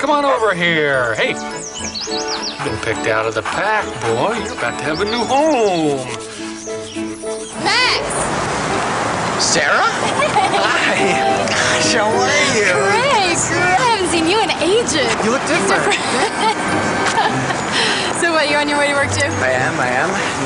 come on over here. Hey, you've been picked out of the pack, boy. You're about to have a new home. Max! Sarah? Hi. Gosh, how are you? Great. I haven't seen you in ages. You look different. So what, you're on your way to work too? I am.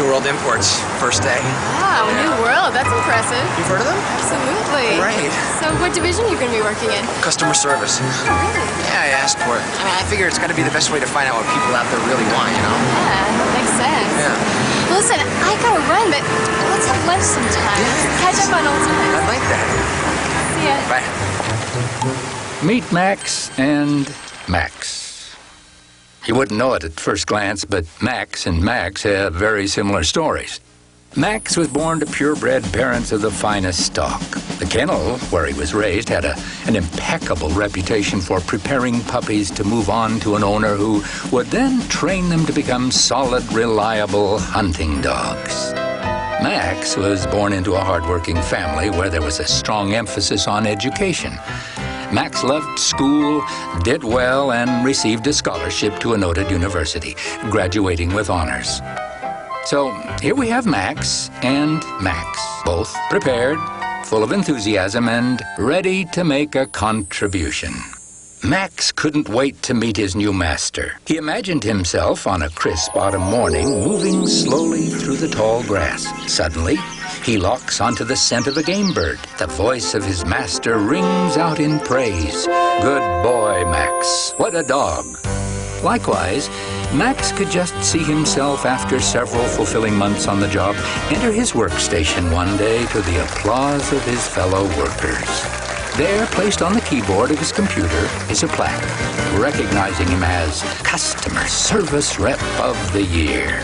New World Imports, first day. Wow, New World, that's impressive. You've heard of them? Absolutely. Right. So what division are you going to be working in? Customer service. Oh, really? Yeah, I asked for it. I mean, I figure it's got to be the best way to find out what people out there really want, you know? Yeah, makes sense. Yeah. Well, listen, I gotta run, but let's have lunch sometime. Yeah. Catch up on old times. I like that. See ya. Bye. Meet Max and Max. You wouldn't know it at first glance, but Max and Max have very similar stories. Max was born to purebred parents of the finest stock. The kennel, where he was raised, had an impeccable reputation for preparing puppies to move on to an owner who would then train them to become solid, reliable hunting dogs. Max was born into a hardworking family where there was a strong emphasis on education. Max loved school, did well, and received a scholarship to a noted university, graduating with honors. So here we have Max and Max, both prepared, full of enthusiasm, and ready to make a contribution. Max couldn't wait to meet his new master. He imagined himself on a crisp autumn morning, moving slowly through the tall grass. Suddenly, he locks onto the scent of a game bird. The voice of his master rings out in praise. Good boy, Max. What a dog. Likewise, Max could just see himself after several fulfilling months on the job enter his workstation one day to the applause of his fellow workers. There, placed on the keyboard of his computer, is a plaque recognizing him as Customer Service Rep of the Year.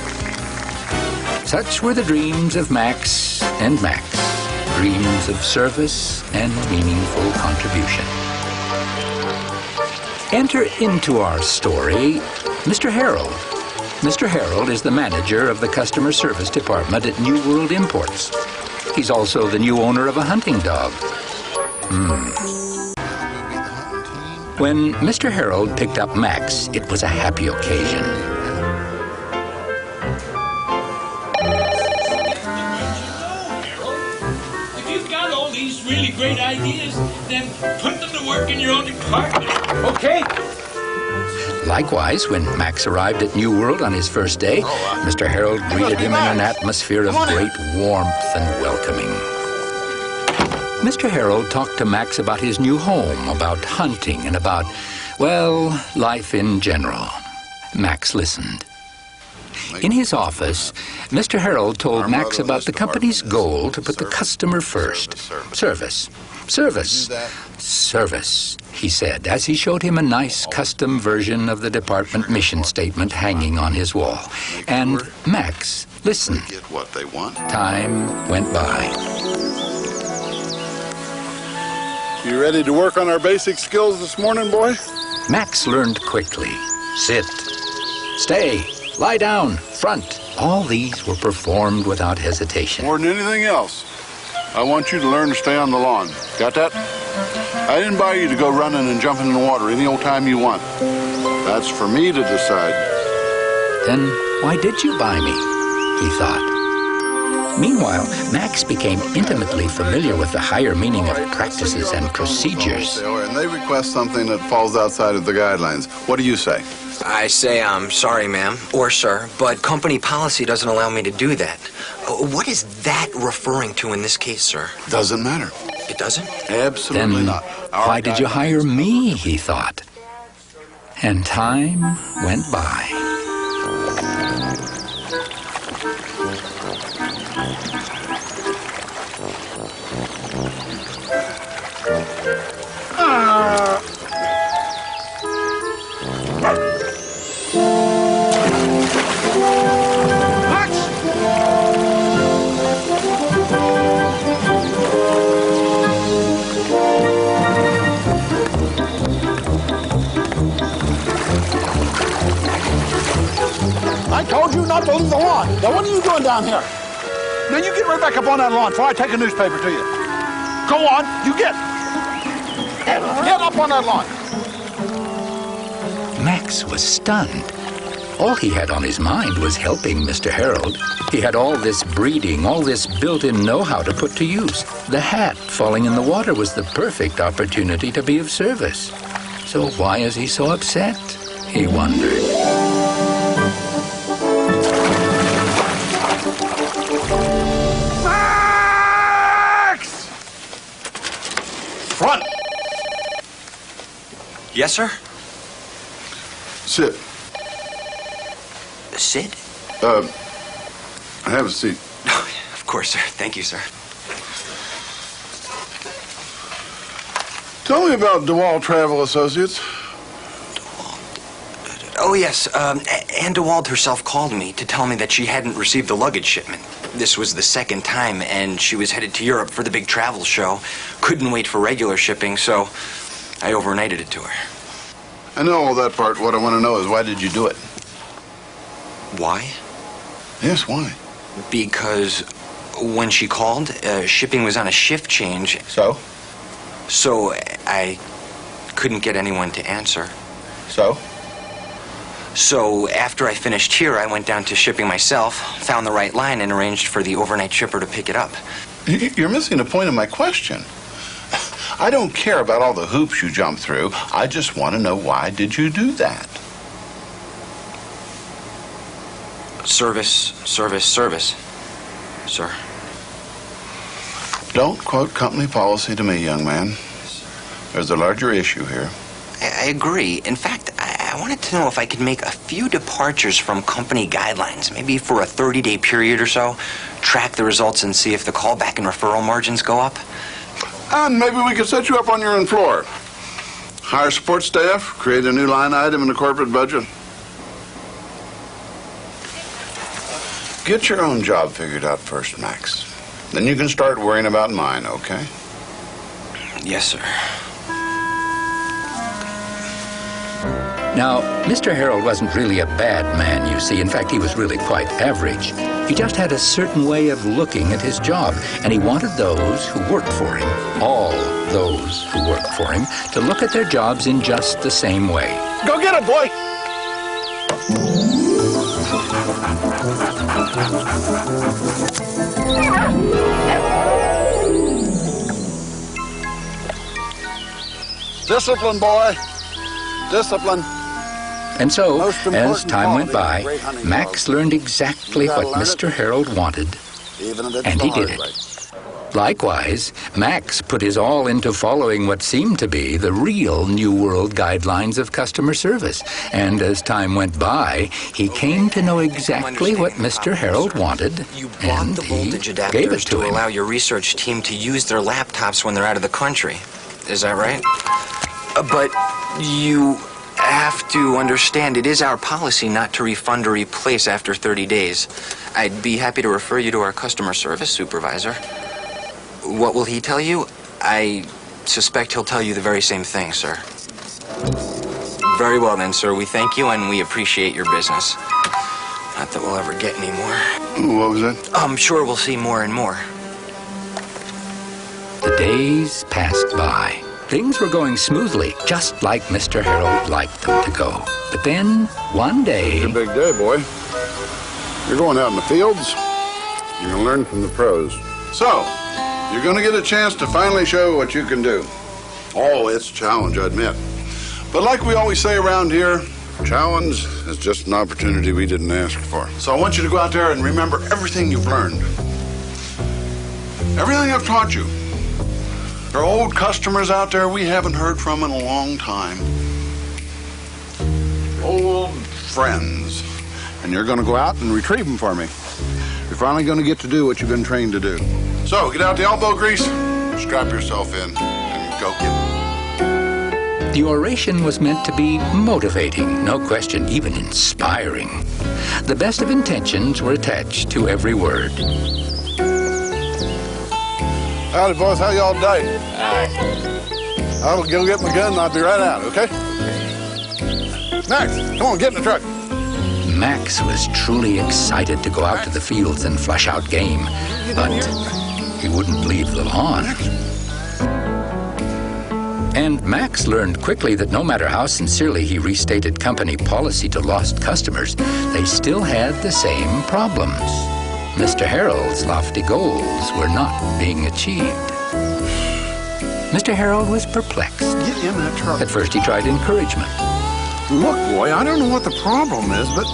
Such were the dreams of Max and Max, dreams of service and meaningful contribution. Enter into our story Mr. Harold. Mr. Harold is the manager of the customer service department at New World Imports. He's also the new owner of a hunting dog. When Mr. Harold picked up Max, it was a happy occasion. If you've got all these really great ideas, then put them to work in your own department. Okay. Likewise, when Max arrived at New World on his first day, Mr. Harold greeted him in an atmosphere of great warmth and welcoming. Mr. Harold talked to Max about his new home, about hunting, and about, well, life in general. Max listened. In his office, Mr. Harold told Max about the company's goal to put the customer first. Service, he said, as he showed him a nice custom version of the department mission statement hanging on his wall. And Max listened. Time went by. You ready to work on our basic skills this morning, boy? Max learned quickly. Sit, stay, lie down, front. All these were performed without hesitation. More than anything else, I want you to learn to stay on the lawn. Got that? I didn't buy you to go running and jumping in the water any old time you want. That's for me to decide. Then why did you buy me? He thought. Meanwhile, Max became intimately familiar with the higher meaning of practices and procedures. And they request something that falls outside of the guidelines. What do you say? I say, I'm sorry, ma'am, or sir, but company policy doesn't allow me to do that. What is that referring to in this case, sir? Doesn't matter. It doesn't? Absolutely Then not. why did you hire me, he thought. And time went by. I told you not to leave the lawn. Now, what are you doing down here? Now, you get right back up on that lawn before I take a newspaper to you. Go on, you get. Get up on that lawn. Max was stunned. All he had on his mind was helping Mr. Harold. He had all this breeding, all this built-in know-how to put to use. The hat falling in the water was the perfect opportunity to be of service. So why is he so upset? He wondered. Max! Front! Yes, sir? Sit. Sit? Have a seat. Of course, sir. Thank you, sir. Tell me about DeWalt Travel Associates. Oh, yes. Ann DeWald herself called me to tell me that she hadn't received the luggage shipment. This was the second time, and she was headed to Europe for the big travel show. Couldn't wait for regular shipping, so I overnighted it to her. I know all that part. What I want to know is why did you do it? Why? Yes, why? Because when she called, shipping was on a shift change. So? So I couldn't get anyone to answer. So? So after I finished here, I went down to shipping myself, found the right line, and arranged for the overnight shipper to pick it up. You're missing the point of my question. I don't care about all the hoops you jump through. I just want to know why did you do that? Service, service, service, sir. Don't quote company policy to me, young man. There's a larger issue here. I agree. In fact, I wanted to know if I could make a few departures from company guidelines, maybe for a 30-day period or so, track the results and see if the callback and referral margins go up. And maybe we could set you up on your own floor. Hire support staff, create a new line item in the corporate budget. Get your own job figured out first, Max. Then you can start worrying about mine, okay? Yes, sir. Now, Mr. Harold wasn't really a bad man, you see. In fact, he was really quite average. He just had a certain way of looking at his job, and he wanted those who worked for him, all those who worked for him, to look at their jobs in just the same way. Go get it, boy! Discipline, boy. Discipline. And so, Most as important time went quality of by, great hunting Max dogs. learned exactly You gotta what learn Mr. it. Harold wanted, Even if it's and the he did hard it. way. Likewise, Max put his all into following what seemed to be the real New World guidelines of customer service. And as time went by, he came to know exactly what Mr. Harold wanted, You bought and the he voltage gave it adapters to to him. allow your research team to use their laptops when they're out of the country. Is that right? But you have to understand, it is our policy not to refund or replace after 30 days. I'd be happy to refer you to our customer service supervisor. What will he tell you? I suspect he'll tell you the very same thing, sir. Very well then, sir. We thank you and we appreciate your business. Not that we'll ever get any more. What was that? I'm sure we'll see more and more. The days passed by. Things were going smoothly, just like Mr. Harold liked them to go. But then, one day... It's a big day, boy. You're going out in the fields. You're going to learn from the pros. So, you're going to get a chance to finally show what you can do. Oh, it's a challenge, I admit. But like we always say around here, challenge is just an opportunity we didn't ask for. So I want you to go out there and remember everything you've learned. Everything I've taught you. There are old customers out there we haven't heard from in a long time. Old friends. And you're going to go out and retrieve them for me. You're finally going to get to do what you've been trained to do. So, get out the elbow grease, strap yourself in, and go get it. The oration was meant to be motivating, no question, even inspiring. The best of intentions were attached to every word. Howdy, boys. How y'all today? I'll go get my gun and I'll be right out, okay? Max, come on, get in the truck. Max was truly excited to go out to the fields and flush out game, but he wouldn't leave the lawn. And Max learned quickly that no matter how sincerely he restated company policy to lost customers, they still had the same problems. Mr. Harold's lofty goals were not being achieved. Mr. Harold was perplexed. Get in that truck. At first, he tried encouragement. Look, boy, I don't know what the problem is, but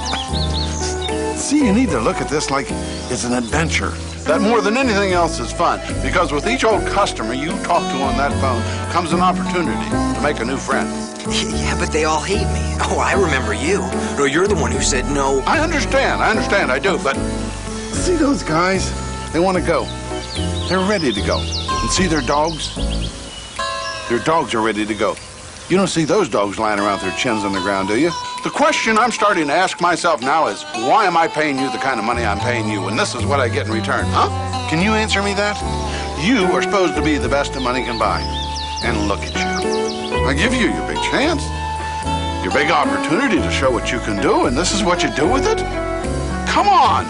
see, you need to look at this like it's an adventure. That more than anything else is fun, because with each old customer you talk to on that phone comes an opportunity to make a new friend. Yeah, but they all hate me. Oh, I remember you. No, you're the one who said no. I understand, I do, but see those guys? They want to go. They're ready to go. And see their dogs? Their dogs are ready to go. You don't see those dogs lying around with their chins on the ground, do you? The question I'm starting to ask myself now is, why am I paying you the kind of money I'm paying you when this is what I get in return, huh? Can you answer me that? You are supposed to be the best that money can buy. And look at you. I give you your big chance, your big opportunity to show what you can do, and this is what you do with it? Come on!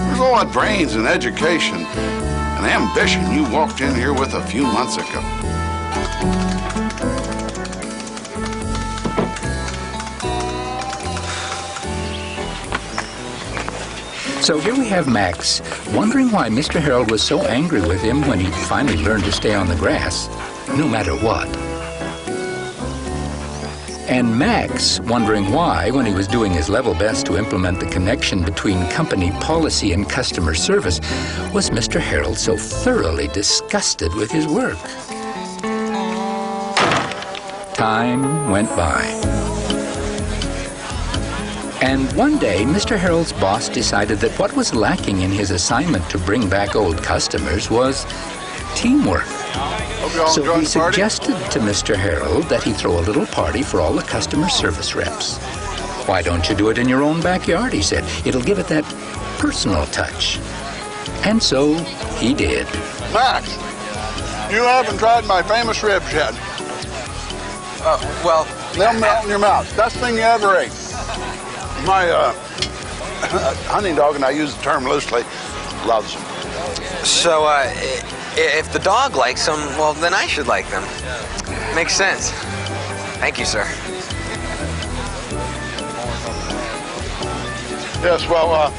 There's all that brains and education and ambition you walked in here with a few months ago. So here we have Max, wondering why Mr. Harold was so angry with him when he finally learned to stay on the grass, no matter what. And Max wondering why, when he was doing his level best to implement the connection between company policy and customer service, was Mr. Harold so thoroughly disgusted with his work. Time went by. And one day, Mr. Harold's boss decided that what was lacking in his assignment to bring back old customers was teamwork. So he suggested to Mr. Harold that he throw a little party for all the customer service reps. Why don't you do it in your own backyard, he said. It'll give it that personal touch. And so he did. Max, you haven't tried my famous ribs yet. Well, They'll melt in your mouth. Best thing you ever ate. My hunting dog, and I use the term loosely, loves them. so, if the dog likes them, well, then I should like them. Makes sense. Thank you, sir. Yes, well, I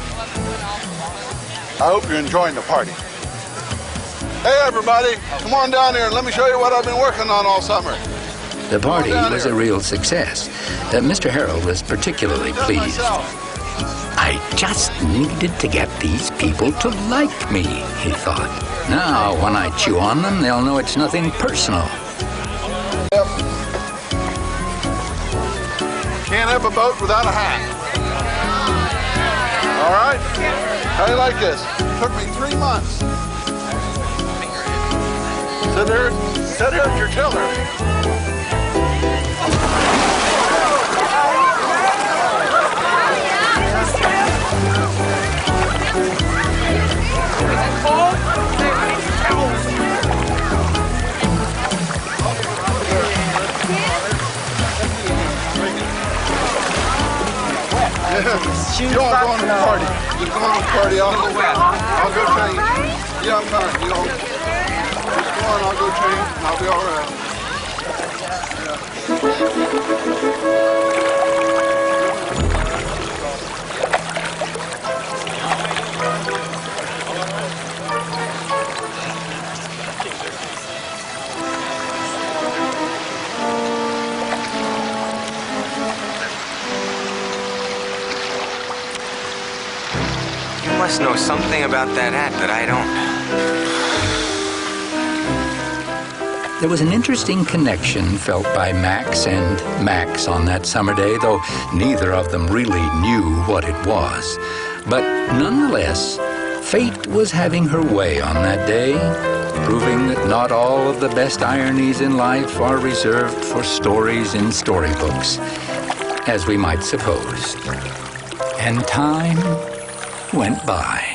hope you're enjoying the party. Hey, everybody, come on down here and let me show you what I've been working on all summer. The party was a real success. Mr. Harold was particularly pleased. I just needed to get these people to like me, he thought. Now, when I chew on them, they'll know it's nothing personal. Yep. Can't have a boat without a hat. All right? How do you like this? It took me 3 months. Sit here at your tiller. You all going to the party. Just go on to the party. I'll go change. Yeah, I'm fine. You all just go on. I'll go change. And I'll be all right. You must know something about that hat that I don't. There was an interesting connection felt by Max and Max on that summer day, though neither of them really knew what it was. But nonetheless, fate was having her way on that day, proving that not all of the best ironies in life are reserved for stories in storybooks, as we might suppose. And time went by.